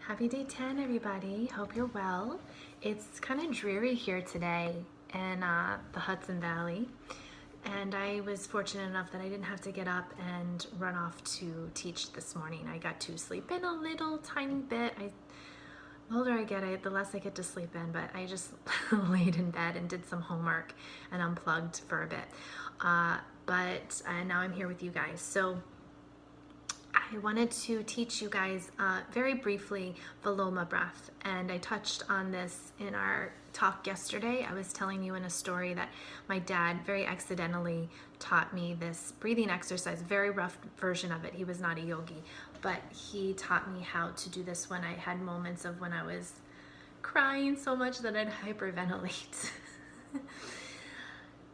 Happy day 10, everybody. Hope you're well. It's kind of dreary here today in the Hudson Valley. And I was fortunate enough that I didn't have to get up and run off to teach this morning. I got to sleep in a little tiny bit. The older I get, the less I get to sleep in, but I just laid in bed and did some homework and unplugged for a bit. But now I'm here with you guys. So I wanted to teach you guys very briefly Viloma breath, and I touched on this in our talk yesterday. I was telling you in a story that my dad very accidentally taught me this breathing exercise, very rough version of it. He was not a yogi, but he taught me how to do this when I had moments of when I was crying so much that I'd hyperventilate.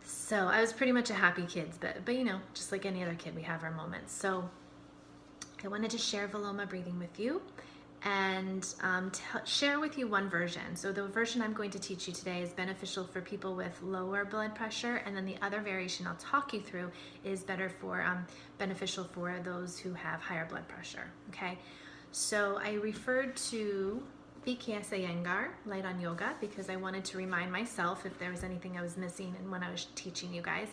So I was pretty much a happy kid, but you know, just like any other kid, we have our moments. So I wanted to share Viloma breathing with you and share with you one version. So the version I'm going to teach you today is beneficial for people with lower blood pressure, and then the other variation I'll talk you through is beneficial for those who have higher blood pressure. Okay, so I referred to BKS Iyengar, Light on Yoga, because I wanted to remind myself if there was anything I was missing and when I was teaching you guys.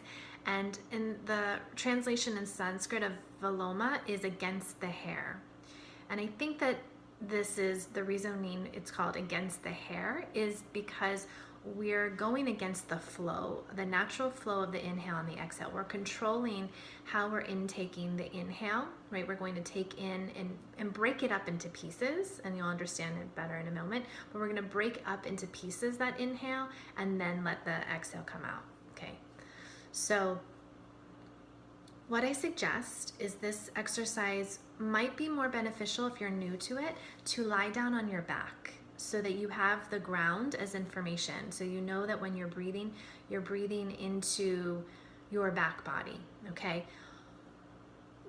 And in the translation in Sanskrit of Viloma is against the hair. And I think that this is the reasoning it's called against the hair is because we're going against the flow, the natural flow of the inhale and the exhale. We're controlling how we're intaking the inhale, right? We're going to take in and break it up into pieces, and you'll understand it better in a moment, but we're going to break up into pieces that inhale and then let the exhale come out, okay? So what I suggest is this exercise might be more beneficial if you're new to it, to lie down on your back so that you have the ground as information. So you know that when you're breathing into your back body, okay?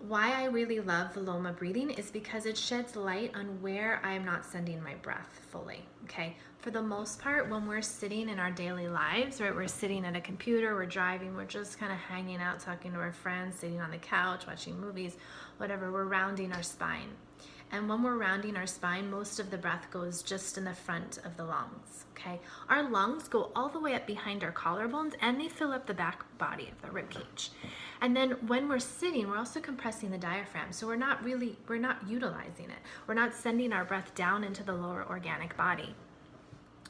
Why I really love Viloma breathing is because it sheds light on where I am not sending my breath fully, okay? For the most part, when we're sitting in our daily lives, right, we're sitting at a computer, we're driving, we're just kind of hanging out, talking to our friends, sitting on the couch, watching movies, whatever, we're rounding our spine. And when we're rounding our spine, most of the breath goes just in the front of the lungs, okay? Our lungs go all the way up behind our collarbones, and they fill up the back body of the rib cage. And then when we're sitting, we're also compressing the diaphragm. So we're not utilizing it. We're not sending our breath down into the lower organic body.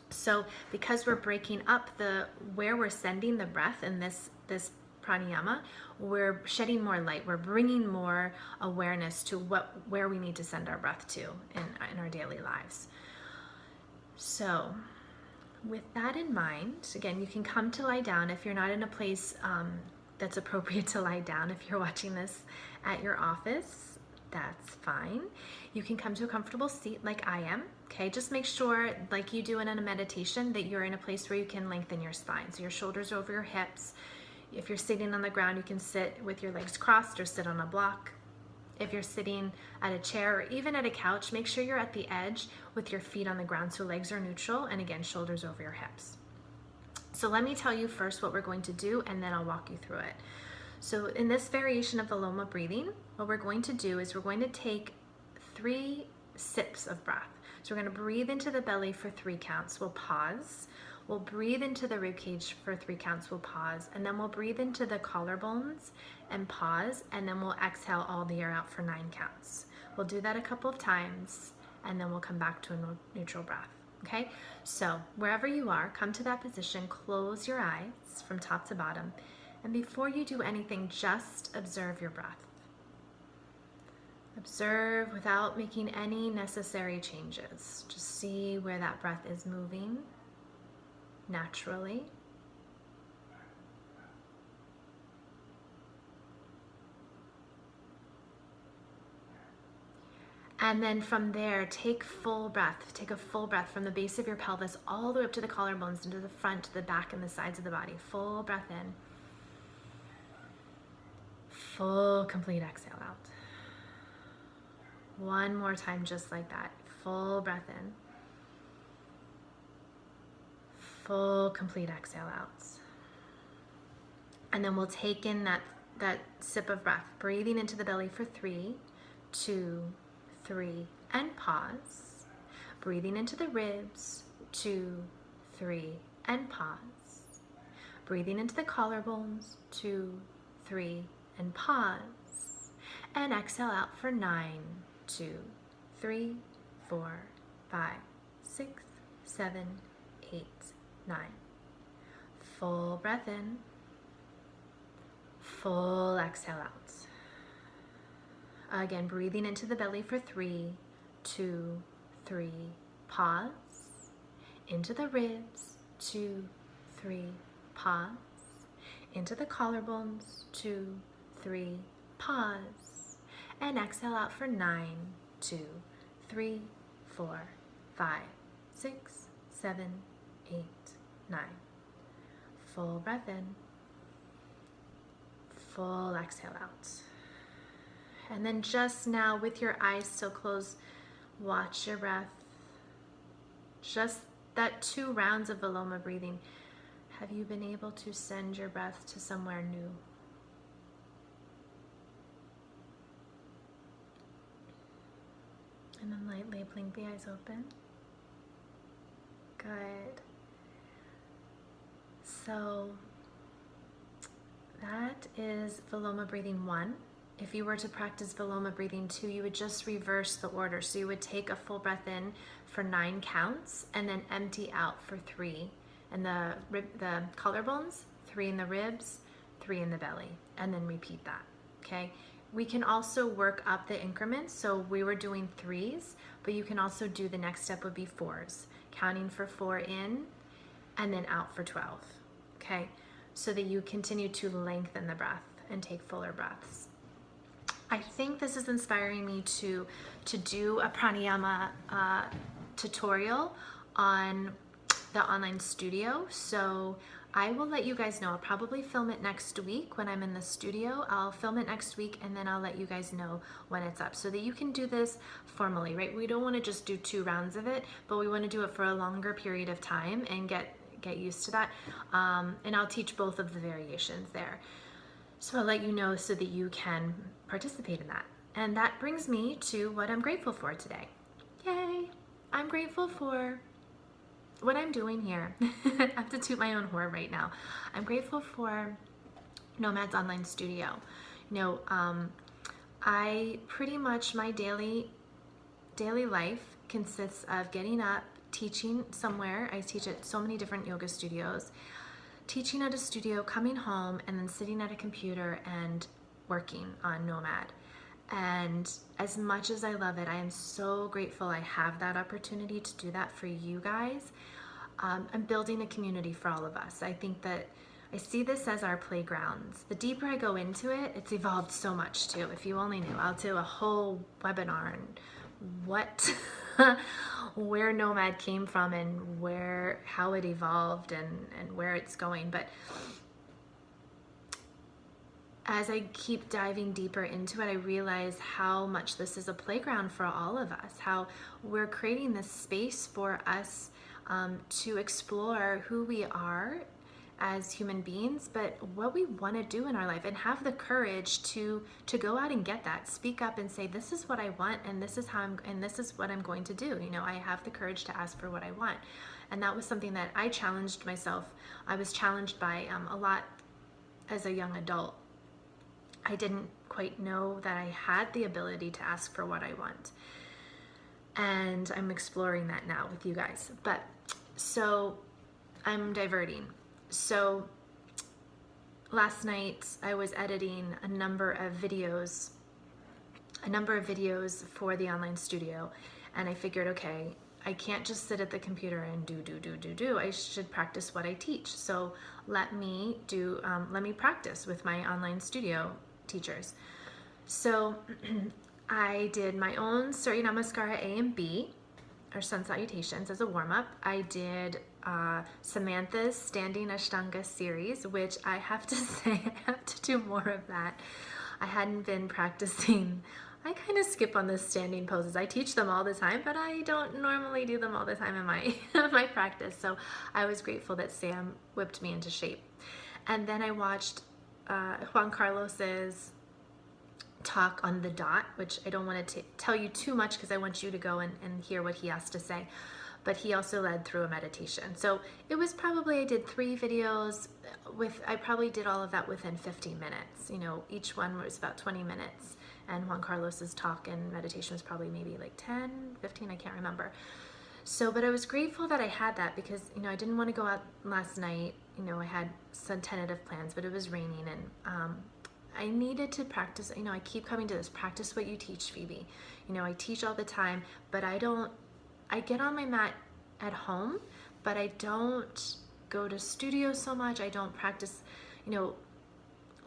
So because we're breaking up where we're sending the breath in this pranayama, we're shedding more light. We're bringing more awareness to where we need to send our breath to in our daily lives. So with that in mind, again, you can come to lie down if you're not in a place that's appropriate to lie down. If you're watching this at your office, that's fine. You can come to a comfortable seat like I am, okay? Just make sure, like you do in a meditation, that you're in a place where you can lengthen your spine. So your shoulders are over your hips. If you're sitting on the ground, you can sit with your legs crossed or sit on a block. If you're sitting at a chair or even at a couch, make sure you're at the edge with your feet on the ground so legs are neutral, and again, shoulders over your hips. So let me tell you first what we're going to do, and then I'll walk you through it. So in this variation of Viloma breathing, what we're going to do is we're going to take 3 sips of breath. So we're going to breathe into the belly for 3 counts. We'll pause. We'll breathe into the rib cage for 3 counts. We'll pause. And then we'll breathe into the collarbones and pause. And then we'll exhale all the air out for 9 counts. We'll do that a couple of times, and then we'll come back to a neutral breath. Okay, so wherever you are, come to that position, close your eyes from top to bottom, and before you do anything, just observe your breath. Observe without making any necessary changes. Just see where that breath is moving naturally. And then from there, take full breath. Take a full breath from the base of your pelvis all the way up to the collarbones, into the front, to the back, and the sides of the body. Full breath in. Full, complete exhale out. One more time, just like that. Full breath in. Full, complete exhale out. And then we'll take in that sip of breath, breathing into the belly for 3, 2, 3, and pause. Breathing into the ribs, 2, 3, and pause. Breathing into the collarbones, 2, 3, and pause. And exhale out for 9, 2, 3, 4, 5, 6, 7, 8, 9. Full breath in. Full exhale out. Again, breathing into the belly for 3, 2, 3, pause. Into the ribs, 2, 3, pause. Into the collarbones, 2, 3, pause. And exhale out for 9, 2, 3, 4, 5, 6, 7, 8, 9. Full breath in. Full exhale out. And then just now, with your eyes still closed, watch your breath. Just that 2 rounds of Viloma breathing. Have you been able to send your breath to somewhere new? And then lightly blink the eyes open. Good. So that is Viloma breathing 1. If you were to practice Viloma breathing 2, you would just reverse the order. So you would take a full breath in for 9 counts and then empty out for 3. And the collarbones, 3 in the ribs, 3 in the belly, and then repeat that, okay? We can also work up the increments. So we were doing 3s, but you can also do, the next step would be 4s, counting for 4 in and then out for 12, okay? So that you continue to lengthen the breath and take fuller breaths. I think this is inspiring me to do a pranayama tutorial on the online studio. So I will let you guys know. I'll probably film it next week when I'm in the studio. I'll film it next week and then I'll let you guys know when it's up so that you can do this formally, right? We don't want to just do 2 rounds of it, but we want to do it for a longer period of time and get used to that. And I'll teach both of the variations there. So I'll let you know so that you can participate in that. And that brings me to what I'm grateful for today. Yay! I'm grateful for what I'm doing here. I have to toot my own horn right now. I'm grateful for Nomad's online studio. You know, I pretty much, my daily life consists of getting up, teaching somewhere. I teach at so many different yoga studios. Teaching at a studio, coming home, and then sitting at a computer and working on Nomad. And as much as I love it, I am so grateful I have that opportunity to do that for you guys. I'm building a community for all of us. I think that I see this as our playgrounds. The deeper I go into it, it's evolved so much too. If you only knew, I'll do a whole webinar on what where Nomad came from and how it evolved and where it's going. But as I keep diving deeper into it, I realize how much this is a playground for all of us, how we're creating this space for us to explore who we are as human beings, but what we want to do in our life, and have the courage to go out and get that. Speak up and say, this is what I want, and this is what I'm going to do. You know, I have the courage to ask for what I want. And that was something that I challenged myself. I was challenged by a lot as a young adult. I didn't quite know that I had the ability to ask for what I want. And I'm exploring that now with you guys. But so I'm diverting. So last night I was editing a number of videos for the online studio, and I figured, okay, I can't just sit at the computer and do. I should practice what I teach. So let me practice with my online studio teachers. So I did my own Surya Namaskara A and B, or sun salutations, as a warm-up. I did Samantha's Standing Ashtanga series, which I have to say, I have to do more of that. I hadn't been practicing. I kind of skip on the standing poses. I teach them all the time, but I don't normally do them all the time in my my practice. So I was grateful that Sam whipped me into shape. And then I watched Juan Carlos's talk on the dot, which I don't want to tell you too much because I want you to go and hear what he has to say. But he also led through a meditation. So it was probably, I did 3 videos I probably did all of that within 15 minutes. You know, each one was about 20 minutes. And Juan Carlos's talk and meditation was probably maybe like 10, 15, I can't remember. So, but I was grateful that I had that because, you know, I didn't want to go out last night. You know, I had some tentative plans, but it was raining and I needed to practice. You know, I keep coming to this, practice what you teach, Phoebe. You know, I teach all the time, but I get on my mat at home, but I don't go to studio so much. I don't practice, you know,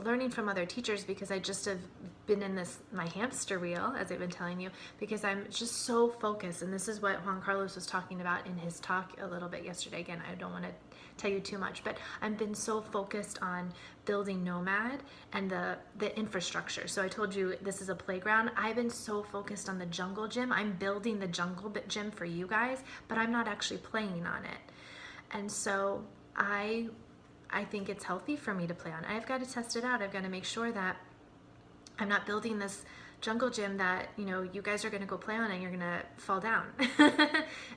learning from other teachers because I just have been in my hamster wheel, as I've been telling you, because I'm just so focused. And this is what Juan Carlos was talking about in his talk a little bit yesterday. Again, I don't want to tell you too much, but I've been so focused on building Nomad and the infrastructure. So I told you this is a playground. I've been so focused on the jungle gym. I'm building the jungle gym for you guys, but I'm not actually playing on it. And so I think it's healthy for me to play on. I've got to test it out. I've got to make sure that I'm not building this jungle gym that, you know, you guys are going to go play on and you're going to fall down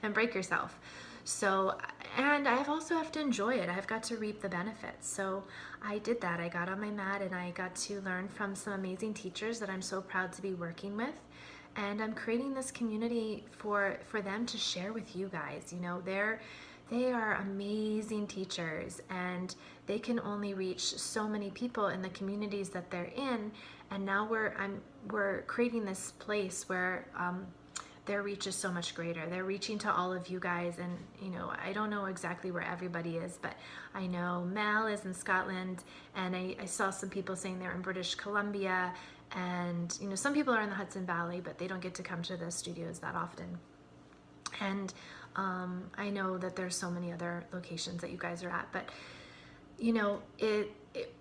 and break yourself. So, and I also have to enjoy it. I've got to reap the benefits. So I did that. I got on my mat and I got to learn from some amazing teachers that I'm so proud to be working with. And I'm creating this community for them to share with you guys. You know, they are amazing teachers and they can only reach so many people in the communities that they're in. And now we're creating this place where their reach is so much greater. They're reaching to all of you guys, and you know, I don't know exactly where everybody is, but I know Mel is in Scotland, and I saw some people saying they're in British Columbia, and you know, some people are in the Hudson Valley, but they don't get to come to the studios that often. And I know that there's so many other locations that you guys are at, but you know,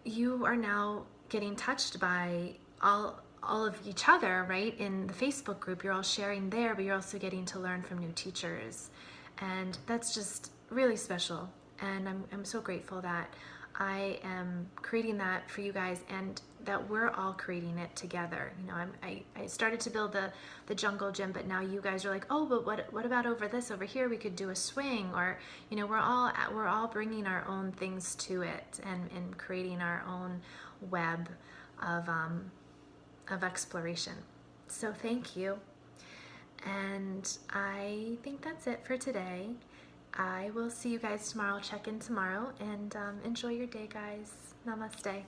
you are now getting touched by all of each other, right? In the Facebook group, you're all sharing there, but you're also getting to learn from new teachers. And that's just really special. And I'm so grateful that I am creating that for you guys and that we're all creating it together. You know, I started to build the jungle gym, but now you guys are like, oh, but what about over here? We could do a swing, or you know, we're all bringing our own things to it and creating our own web of exploration. So thank you. And I think that's it for today. I will see you guys tomorrow. Check in tomorrow and enjoy your day, guys. Namaste.